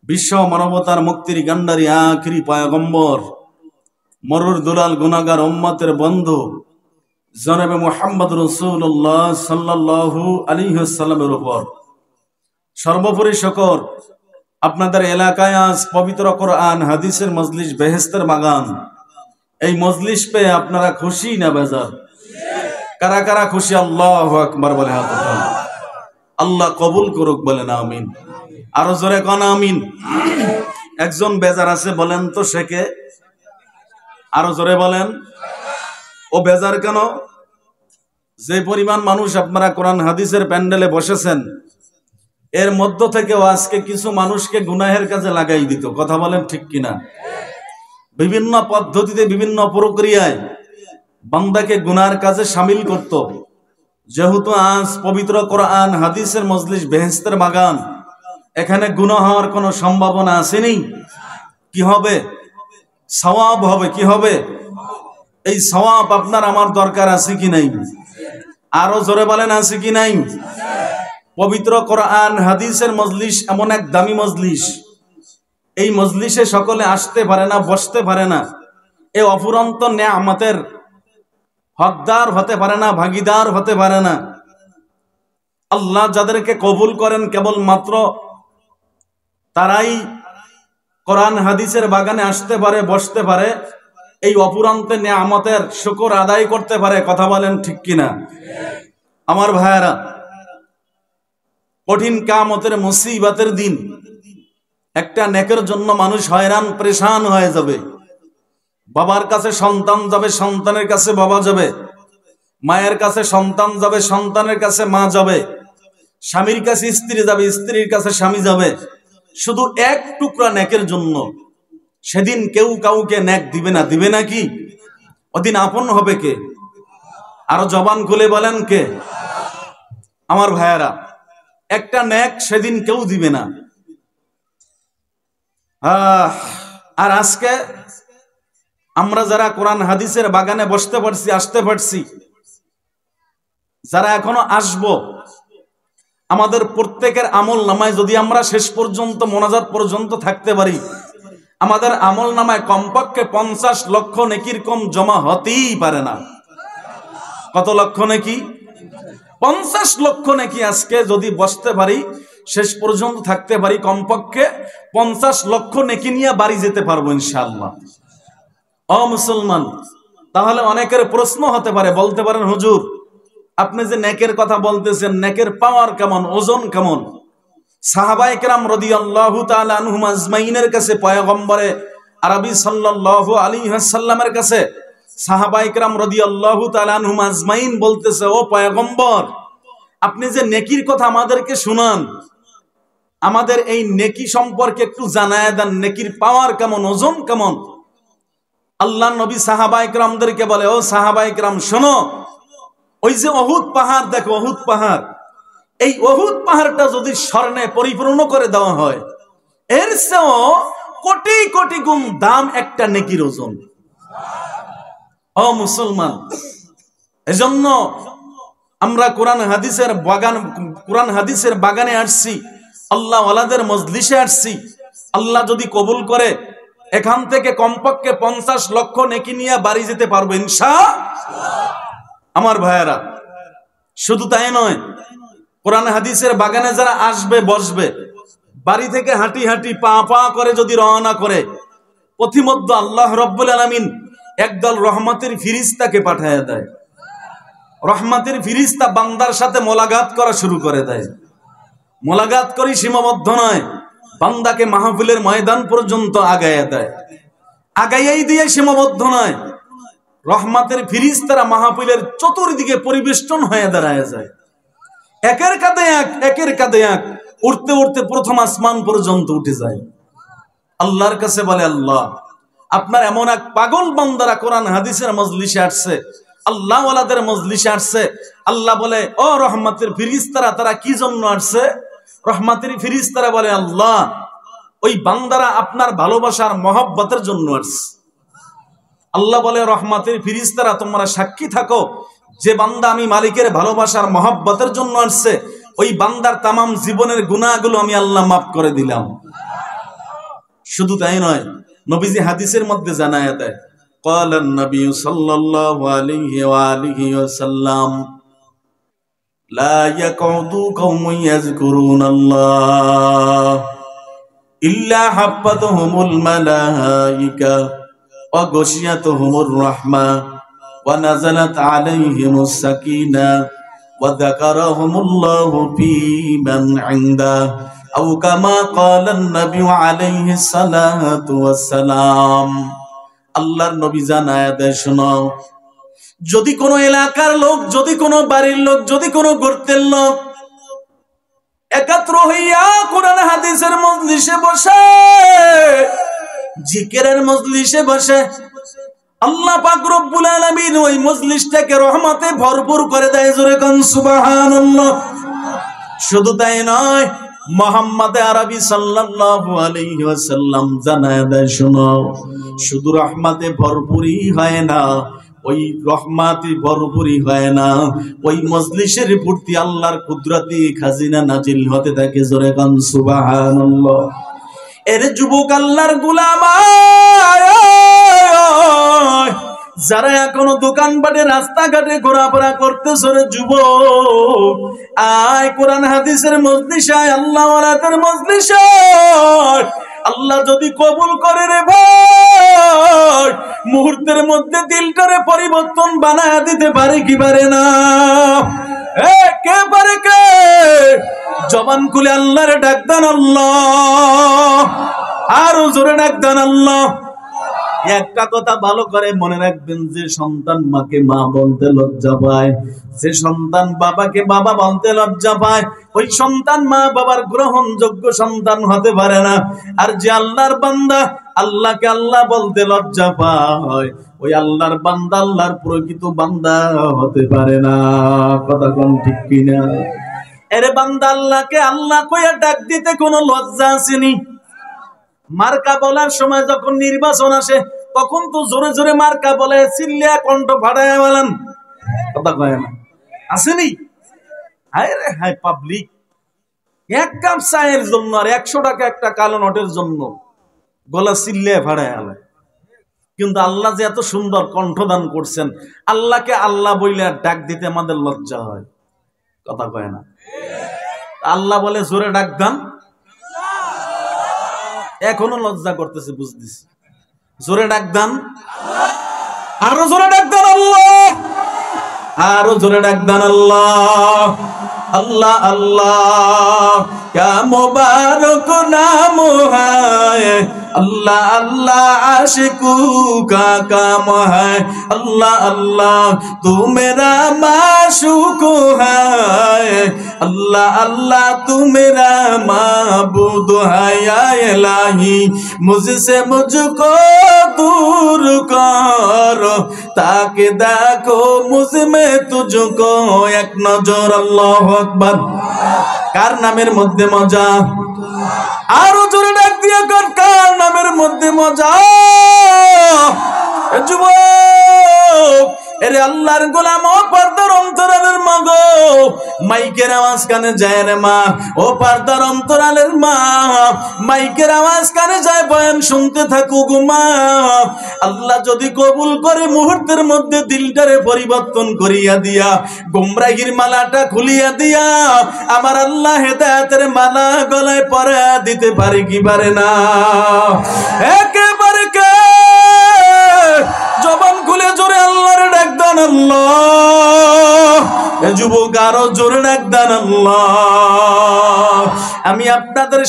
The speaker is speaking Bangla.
বিশ্ব মানবতার মুক্তির গান্ডারি আখিরি পয়গম্বর মরুর দুলাল গুনাহগার উম্মতের বন্ধু জনাবে মুহাম্মদ রাসূলুল্লাহ সাল্লাল্লাহু আলাইহি ওয়াসাল্লামের উপর সর্বোপরি শকর আপনাদের এলাকায় আজ পবিত্র কোরআন হাদিসের মজলিস বেহেশতের বাগান। এই মজলিস পেয়ে আপনারা খুশি না বেজার? কারা কারা খুশি? আল্লাহু আকবার বলে হাত উঠান। আল্লাহ কবুল করুক বলেন আমিন। আরো জোরে কোন আমিন। একজন বেজার আছে বলেন তো সে কে? আরো জোরে বলেন। ও বেজার কেন? যে পরিমাণ মানুষ আপনারা কোরআন হাদিসের প্যান্ডেলে বসেছেন এর মধ্য থেকেও আজকে কিছু মানুষকে গুনাহের কাজে লাগাই দিত। কথা বলেন ঠিক কিনা? বিভিন্ন পদ্ধতিতে বিভিন্ন প্রক্রিয়ায় বান্দাকে গুনার কাজে শামিল করত। যেহেতু আজ পবিত্র কোরআন হাদিসের মজলিস বেহেশতের বাগান, এখানে গুনাহ হওয়ার কোনো সম্ভাবনা আসেনি। কি হবে? সওয়াব হবে। কি হবে? এই সওয়াব আপনার আমার দরকার আছে কি নাই? আরো জোরে বলেন আছে কি নাই? পবিত্র কোরআন হাদিসের মজলিস এমন এক দামি মজলিস, এই মজলিসে সকলে আসতে পারে না, বসতে পারে না। এই অফুরন্ত নেয়ামতের হকদার হতে পারে না, ভাগীদার হতে পারে না। আল্লাহ যাদেরকে কবুল করেন কেবলমাত্র তারাই কোরআন হাদিসের বাগানে আসতে পারে, বসতে পারে, এই অফুরন্ত নেয়ামতের শুকর আদায় করতে পারে। কথা বলেন ঠিক কিনা? আমার ভাইয়েরা, কঠিন কিয়ামতের মুসিবতের দিন একটা নেকের জন্য মানুষ হয়রান পরেশান হয়ে যাবে। বাবার কাছে সন্তান যাবে, সন্তানের কাছে বাবা যাবে, মায়ের কাছে সন্তান যাবে, সন্তানের কাছে মা যাবে, স্বামীর কাছে স্ত্রী যাবে, স্ত্রীর কাছে স্বামী যাবে, শুধু এক টুকরা নেকের জন্য। সেদিন কেউ কাউকে নেক দিবে না। দিবে নাকি? ওদিন আপন হবে কে? আরো জবান খুলে বলেন কে? আমার ভাইয়েরা, একটা নেক সেদিন কেউ দিবে না। আর আজকে আমরা যারা কোরআন হাদিসের বাগানে বসতে পারছি, আসতে পারছি, যারা এখনো আসবো, আমাদের প্রত্যেকের আমল নামায় যদি আমরা শেষ পর্যন্ত মোনাজাত পর্যন্ত থাকতে পারি, আমাদের আমল নামায় কমপক্ষে 50 লক্ষ নেকির কম জমা হতেই পারে না। কত লক্ষ নেকি? 50 লক্ষ নেকি। আজকে যদি বসতে পারি, শেষ পর্যন্ত থাকতে পারি, কমপক্ষে 50 লক্ষ নেকি নিয়ে বাড়ি যেতে পারবো ইনশাআল্লাহ। ও মুসলমান, তাহলে অনেকের প্রশ্ন হতে পারে, বলতে পারেন হুজুর আপনি যে নেকের কথা বলতেছেন, নেকের পাওয়ার কেমন, ওজন কেমন? সাহাবায়ে কেরাম রাদিয়াল্লাহু তাআলা আনহুম আজমাইনের কাছে পয়গম্বরে আরবি সাল্লাল্লাহু আলাইহি ওয়াসাল্লামের কাছে সাহাবায়ে কেরাম রাদিয়াল্লাহু তাআলা আনহুম আজমাইন বলতেছে, ও পয়গম্বর আপনি যে নেকির কথা আমাদেরকে শুনান, আমাদের এই নেকি সম্পর্কে একটু জানায় দেন, নেকির পাওয়ার কেমন, ওজন কেমন? আল্লাহর নবী সাহাবায়ে কেরামদেরকে বলে, ও সাহাবায়ে কেরাম শোনো, ওই যে উহুদ পাহাড় দেখো, উহুদ পাহাড়, এই উহুদ পাহাড়টা যদি স্বর্ণে পরিপূর্ণ করে দেওয়া হয়, এর চেয়েও কোটি কোটি গুণ দাম একটা নেকির ওজন। ও মুসলমান, এজন্য আমরা কোরআন হাদিসের বাগানে আসছি, আল্লাহ ওয়ালাদের মজলিসে আসছি। আল্লাহ যদি কবুল করে এখান থেকে কমপক্ষে 50 লক্ষ নেকি নিয়ে বাড়ি যেতে পারবো ইনশাআল্লাহ। আমার ভাইয়েরা, শুধু তাই নয়, কোরআন হাদিসের বাগানে যারা আসবে, বসবে, বাড়ি থেকে হাঁটি হাঁটি পা পা করে যদি রওনা করে, পথিমধ্যে আল্লাহ রাব্বুল আলামিন একদল রহমতের ফিরিস্তাকে পাঠায় দেয়। রহমতের ফিরিস্তা বান্দার সাথে মোলাকাত করা শুরু করে দেয়। মোলাকাত করি সীমাবদ্ধ নয়, বান্দাকে মাহফিলের ময়দান পর্যন্ত আগাইয়া দেয়। আগাইয়াই দিয়ে সীমাবদ্ধ নয়, রহমতের ফিরিস্তারা মাহফিলের চতুর্দিকে পরিবেষ্টন হয়ে দাঁড়ায় যায়। একের কাঁধে এক, একের কাঁধে এক, উঠতে উঠতে প্রথম আসমান পর্যন্ত উঠে যায়। আল্লাহর কাছে বলে, আল্লাহ আপনার এমন এক পাগল বান্দারা কোরআন হাদিসের মজলিসে আসছে, আল্লাহ ওয়ালাদের মজলিসে আসছে। আল্লাহ বলে, ও রহমতের ফিরিস্তারা, তারা কি জন্য আসছে? রহমতের ফিরিস্তারা বলে, আল্লাহ ওই বান্দারা আপনার ভালোবাসার মহব্বতের জন্য আসছে। আল্লাহ বলে, রহমতের ফিরিস্তারা তোমরা সাক্ষী থাকো, যে বান্দা আমি মালিকের ভালোবাসার মহব্বতের জন্য আসছে, ওই বান্দার তামাম জীবনের গুনাহগুলো আমি আল্লাহ মাফ করে দিলাম। শুধু তাই নয়, নবীজি হাদিসের মধ্যে জানায়া দেয়, قال النبي صلى الله عليه وآله وسلم لا يقعد قوم يذكرون الله إلا حفتهم الملائكة وغشيتهم الرحمة ونزلت عليهم السكينة وذكرهم الله في من عنده أو كما قال النبي عليه الصلاة والسلام। আল্লাহর নবী জানায়া দেয়, শোনো, যদি কোনো এলাকার লোক, যদি কোনো বাড়ির লোক, যদি কোনো গোত্রের লোক একাত্র হইয়া কোরআন হাদিসের মজলিসে বসে, জিকিরের মজলিসে বসে, আল্লাহ পাক রব্বুল আলামিন ওই মজলিসটাকে রহমতে ভরপুর করে দেয়। জোরে কোন সুবহানাল্লাহ। শুধু তাই নয়, মুহাম্মদ আরবি সাল্লাল্লাহু আলাইহি ওয়াসাল্লাম জানায় দেয়, শোনো, শুধু রহমতে ভরপুরই হয় না, ওই রহমতে ভরপুরই হয় না, ওই মজলিসের প্রতি আল্লাহর কুদরতি খাজিনা নাজিল হতে থাকে। জোরে কোন সুবহানাল্লাহ। এর যুবক আল্লাহর গোলাম, যারা এখনো দোকানপাটে রাস্তাঘাটে ঘোরাফেরা করতেছ, রে যুবক, আয় কোরআন হাদিসের মজলিসে, আয় আল্লাহ ওয়ালাদের মজলিসে। আল্লাহ যদি কবুল করে রে ভাই, মুহূর্তের মধ্যে দিলটারে পরিবর্তন বানায় দিতে পারে কি পারে না? কে পারে? কে? জবান খুলে আল্লাহরে ডাক দেন আল্লাহ, আরো জোরে ডাক দেন আল্লাহ। একটা কথা ভালো করে মনে রাখবেন, যে সন্তান মাকে মা বলতে লজ্জা পায়, যে সন্তান বাবাকে বাবা বলতে লজ্জা পায়, ওই সন্তান মা বাবার গ্রহণযোগ্য সন্তান হতে পারে না। আর যে আল্লাহর বান্দা আল্লাহকে আল্লাহ বলতে লজ্জা পায়, ওই আল্লাহর বান্দা আল্লাহর প্রকৃত বান্দা হতে পারে না। কথা কোন ঠিক কিনা? এরে বান্দা, আল্লাহকে আল্লাহ কইয়া ডাক দিতে কোনো লজ্জা আসেনি। মার্কা বলার সময় যখন নির্বাচন আসে, তখন তো জোরে জোরে মার্কা বলে, চিল্লিয়া কণ্ঠ ফাটাইয়া বলেন, কথা কয় না, আসেনি? হায় রে হায়, পাবলিক এক কাপ চায়ের জন্য আর 100 টাকা একটা কালো নোটের জন্য গলা চিল্লিয়া ফাটাইয়া আলে। কিন্তু আল্লাহ যে এত সুন্দর কণ্ঠদান করছেন, আল্লাহকে আল্লাহ বইলে ডাক দিতে আমাদের লজ্জা হয়। কথা কয় না? আল্লাহ বলে জোরে ডাক দান, এখনো লজ্জা করতেছে, বুঝতেছি। জোরে ডাক দান, আরো জোরে ডাক দান আল্লাহ, আরো জোরে ডাক দান আল্লাহ। আল্লাহ আল্লাহ क्या मुबारक नाम है, अल्लाह अल्लाह आशिकू का काम है, अल्लाह अल्लाह तू मेरा माशूक है, अल्लाह अल्लाह तू मेरा माबूद है, या इलाही मुझसे मुझको दूर करो, ताकि देखो मुझ में तुझको एक नजर। अल्लाह अकबर। কার নামের মধ্যে মজা? আরো জোরে ডাক দিয়ে কর, কার নামের মধ্যে মজা? যুবক, এরে আল্লাহর গোলাম, ও পর্দার অন্তরালের মা গো, মাইকের আওয়াজ কানে যায় রে মা, ও পর্দার অন্তরালের মা, মাইকের আওয়াজ কানে যায়, বয়ান শুনতে থাকো গো মা। আল্লাহ যদি কবুল করে, মুহূর্তের মধ্যে দিলটারে পরিবর্তন করিয়া দিয়া, গুমরাহির মালাটা খুলিয়া দিয়া, আমার আল্লাহ হেদায়েতের মালা গলায় পরা দিতে পারে কি পারে না? একেবারে কে? জবান খুলে জোরে আল্লাহর ডাক দেন আল্লাহ। যুবক, আরো জোরে ডাক দেন আল্লাহ। আমি আপনাদের